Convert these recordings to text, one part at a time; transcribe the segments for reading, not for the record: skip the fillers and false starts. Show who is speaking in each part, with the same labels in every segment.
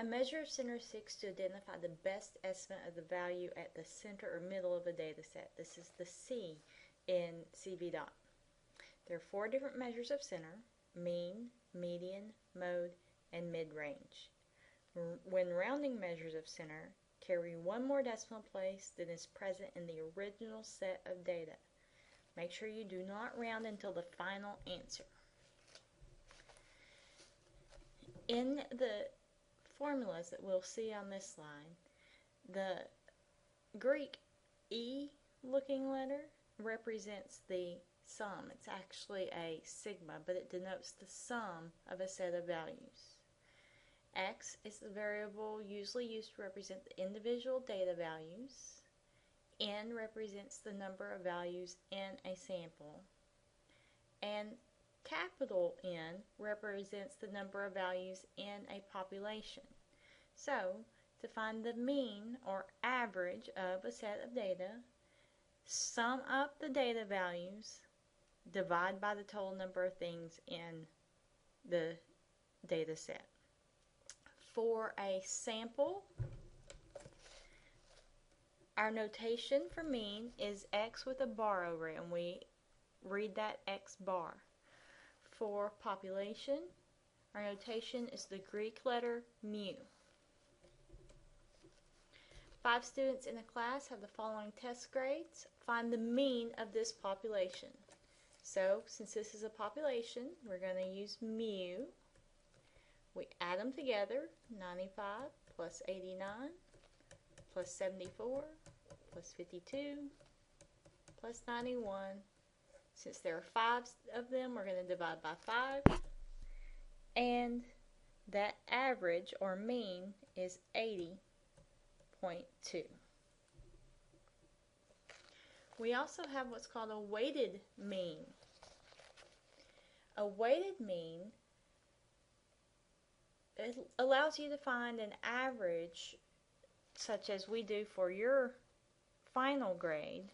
Speaker 1: A measure of center seeks to identify the best estimate of the value at the center or middle of a data set. This is the C in CVDOT. There are 4 different measures of center: mean, median, mode, and mid-range. When rounding measures of center, carry 1 more decimal place than is present in the original set of data. Make sure you do not round until the final answer. In the formulas that we'll see on this slide, the Greek E looking letter represents the sum. It's actually a sigma, but it denotes the sum of a set of values. X is the variable usually used to represent the individual data values. N represents the number of values in a sample. And capital N represents the number of values in a population. So, to find the mean or average of a set of data, sum up the data values, divide by the total number of things in the data set. For a sample, our notation for mean is X with a bar over it, and we read that X bar. For population, our notation is the Greek letter mu. 5 students in a class have the following test grades. Find the mean of this population. So, since this is a population, we're going to use mu. We add them together, 95 plus 89 plus 74 plus 52 plus 91. Since there are 5 of them, we're going to divide by 5. And that average or mean is 80.2. We also have what's called a weighted mean. A weighted mean, it allows you to find an average, such as we do for your final grade,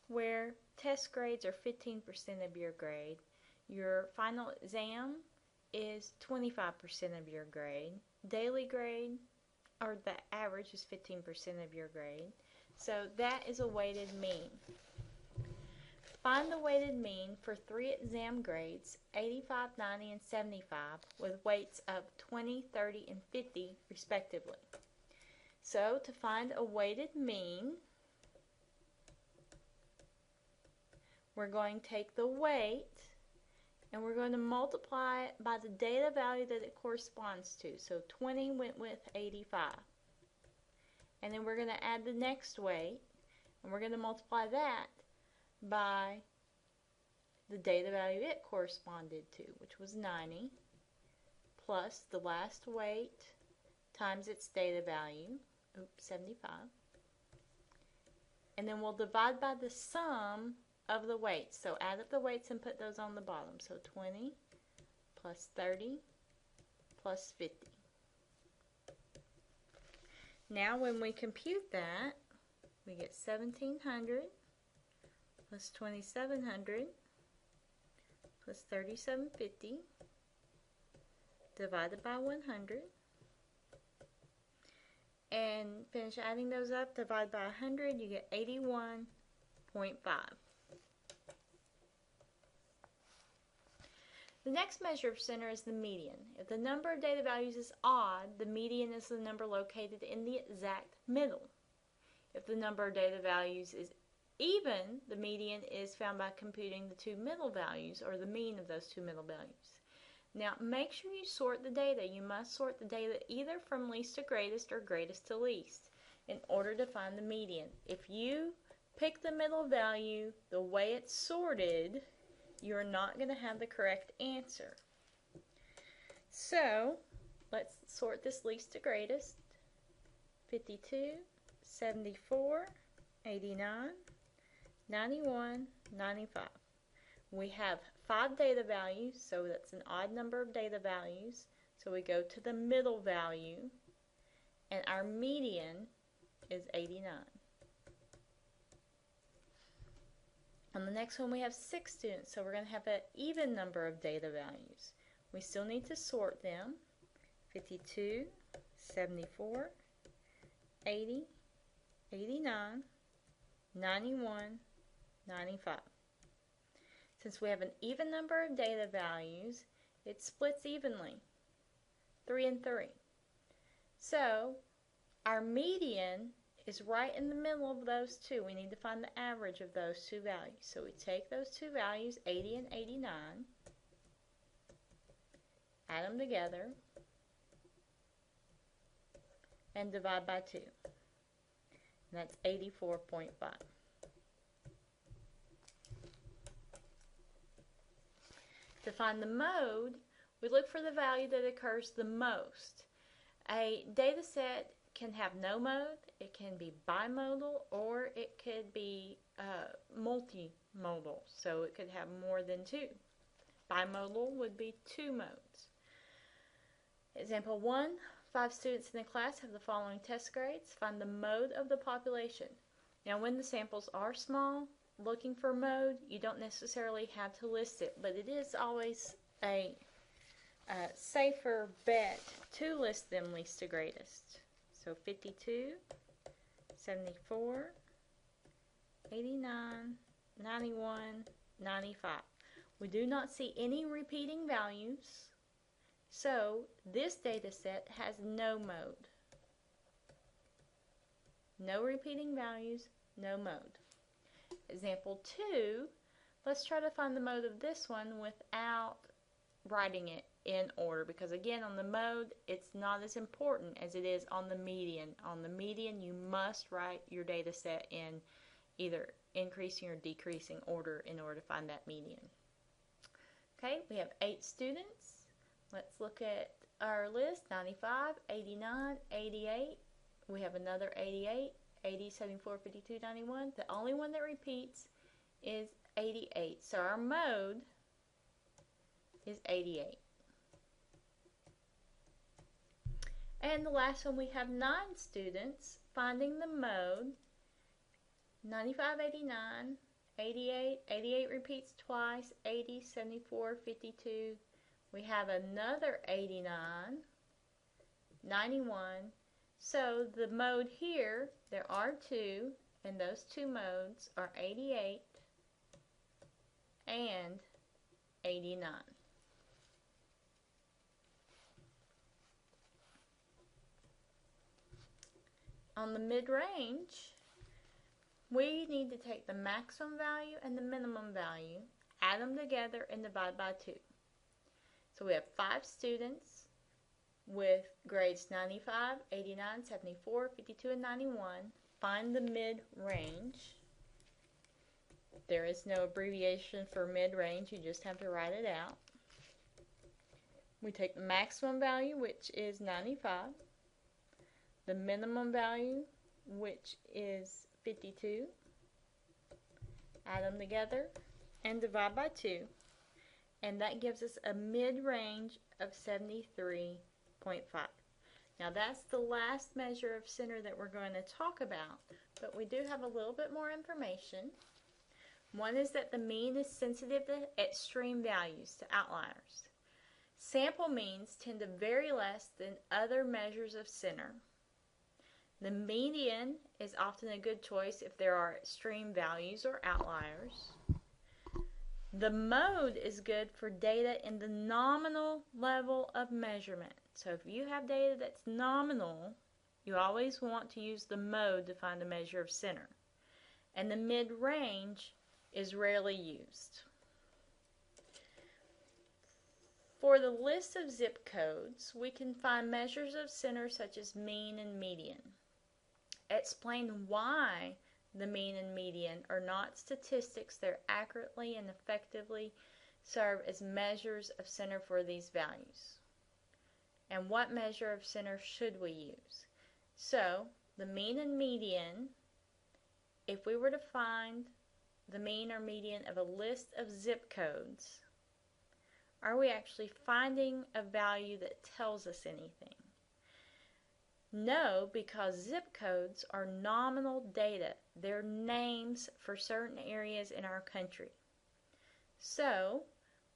Speaker 1: where test grades are 15% of your grade. Your final exam is 25% of your grade. Daily grade, or the average, is 15% of your grade. So that is a weighted mean. Find the weighted mean for 3 exam grades, 85, 90, and 75, with weights of 20, 30, and 50 respectively. So to find a weighted mean, we're going to take the weight and we're going to multiply it by the data value that it corresponds to. So 20 went with 85. And then we're going to add the next weight, and we're going to multiply that by the data value it corresponded to, which was 90, plus the last weight times its data value, 75. And then we'll divide by the sum of the weights. So add up the weights and put those on the bottom. So 20 plus 30 plus 50. Now when we compute that, we get 1700 plus 2700 plus 3750 divided by 100. And finish adding those up, divide by 100, you get 81.5. The next measure of center is the median. If the number of data values is odd, the median is the number located in the exact middle. If the number of data values is even, the median is found by computing the 2 middle values, or the mean of those 2 middle values. Now, make sure you sort the data. You must sort the data either from least to greatest or greatest to least in order to find the median. If you pick the middle value the way it's sorted, you're not going to have the correct answer. So, let's sort this least to greatest. 52, 74, 89, 91, 95. We have 5 data values, so that's an odd number of data values. So we go to the middle value, and our median is 89. On the next one we have 6 students, so we're going to have an even number of data values. We still need to sort them. 52, 74, 80, 89, 91, 95. Since we have an even number of data values, it splits evenly, 3 and 3. So our median is right in the middle of those two. We need to find the average of those two values. So we take those two values, 80 and 89, add them together, and divide by 2. And that's 84.5. To find the mode, we look for the value that occurs the most. A data set can have no mode, it can be bimodal, or it could be multimodal, so it could have more than two. Bimodal would be 2 modes. Example 1, 5 students in the class have the following test grades. Find the mode of the population. Now when the samples are small, looking for mode, you don't necessarily have to list it, but it is always a safer bet to list them least to greatest. So 52, 74, 89, 91, 95. We do not see any repeating values, so this data set has no mode. No repeating values, no mode. Example 2, let's try to find the mode of this one without writing it in order, because again on the mode it's not as important as it is on the median. On the median you must write your data set in either increasing or decreasing order in order to find that median. Okay, we have 8 students. Let's look at our list. 95, 89, 88. We have another 88, 80, 74, 52, 91. The only one that repeats is 88. So our mode is 88. And the last one, we have 9 students. Finding the mode, 95, 89, 88, 88 repeats twice, 80, 74, 52. We have another 89, 91. So the mode here, there are 2, and those 2 modes are 88 and 89. On the mid-range, we need to take the maximum value and the minimum value, add them together, and divide by 2. So we have 5 students with grades 95, 89, 74, 52, and 91. Find the mid-range. There is no abbreviation for mid-range, you just have to write it out. We take the maximum value, which is 95, the minimum value, which is 52, add them together, and divide by 2. And that gives us a mid-range of 73.5. Now that's the last measure of center that we're going to talk about, but we do have a little bit more information. One is that the mean is sensitive to extreme values, to outliers. Sample means tend to vary less than other measures of center. The median is often a good choice if there are extreme values or outliers. The mode is good for data in the nominal level of measurement. So if you have data that's nominal, you always want to use the mode to find a measure of center. And the mid-range is rarely used. For the list of zip codes, we can find measures of center such as mean and median. Explain why the mean and median are not statistics that accurately and effectively serve as measures of center for these values. And what measure of center should we use? So, the mean and median, if we were to find the mean or median of a list of zip codes, are we actually finding a value that tells us anything? No, because zip codes are nominal data. They're names for certain areas in our country. So,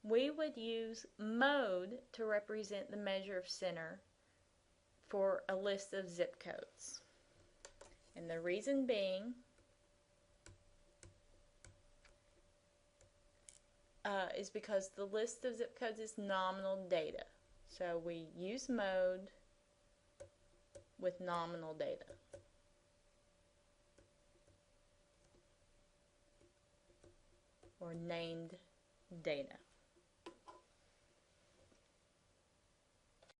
Speaker 1: we would use mode to represent the measure of center for a list of zip codes. And the reason being is because the list of zip codes is nominal data. So we use mode with nominal data. Or named data.